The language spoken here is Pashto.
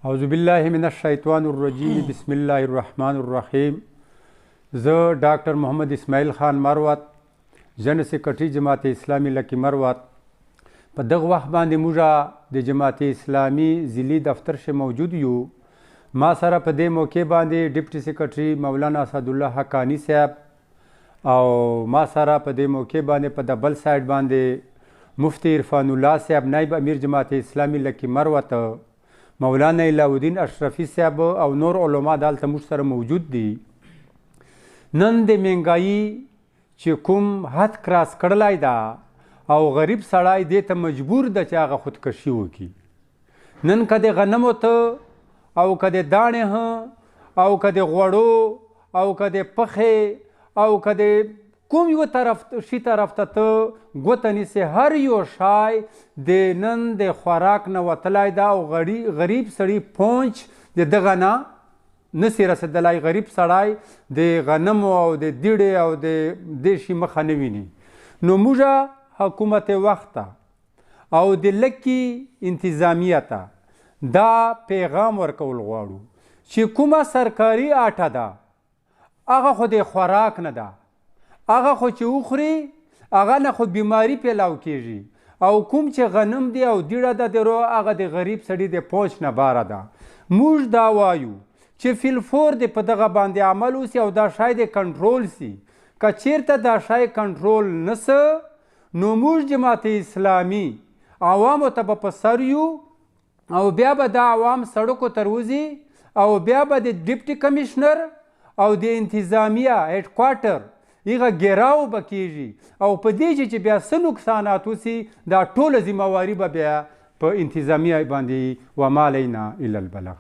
اعوذ بالله من الشیطان الرجیم بسم الله الرحمن الرحیم. زه ډاکټر محمد اسماعیل خان مروت، جن سیکرټري جماعت اسلامي لکی مروت. په دغه وخت باندې موږ د جماعت اسلامي ضلعي دفتر شه موجود یو. ما سره په دې موقع باندې ډیپټي سیکرټري مولانا اسدالله حقانی صاحب او ما سره په دې موقع باندې په د بل سایډ باندې مفتی عرفان الله صاحب نائب امیر جماعت اسلامي لکی مروت، مولانا علاء الدین اشرفي صاحب او نور علما دلته موږ سره موجود دي. نن د مهنګایي چې کوم حد کراس کړلی ده او غریب سړی دې ته مجبور ده چې هغه خودکشي وکړي. نن که د غنمو ته او که د داڼې او که د غوړو او که د پخې او که د کوم یو طرف شي طرف ته ته ګوته نیسې، هر یو شی د نن د خوراک نه وتلی ده او غریب سړي پونچ د دغه نه نسي رسېدلی. غریب سړی د غنمو او د دیړې او د دې شي مخه نه ویني. نو موږ حکومت وخت ته او د لکي انتظامیه ته دا پیغام ورکول غواړو چې کومه سرکاري آټه ده هغه خو د خوراک نه ده، هغه خو چې وخوري هغه نه خو بیماري پیلاو کیږي، او کوم چې غنم دی او دیړه ده درو هغه د غریب سړي د پوچ نه باره ده. موږ دا وایو چې فیلفور د په دغه باندې عمل وسي او دا شای د کنټرول سي. که چیرته دا شای کنټرول نسه نو موږ جماعت اسلامي عوامو ته به په سر یو او بیا به دا عوام سړکو ته روځي او بیا به د ډیپټي کمیشنر او د انتظامیه هیډ کوارټر هغه ګیراو به کیږي او په دې چې بیا څه نقصانات وسي دا ټوله ذمهواري به بیا په انتظامیه باندې وما علینا الا البلاغ.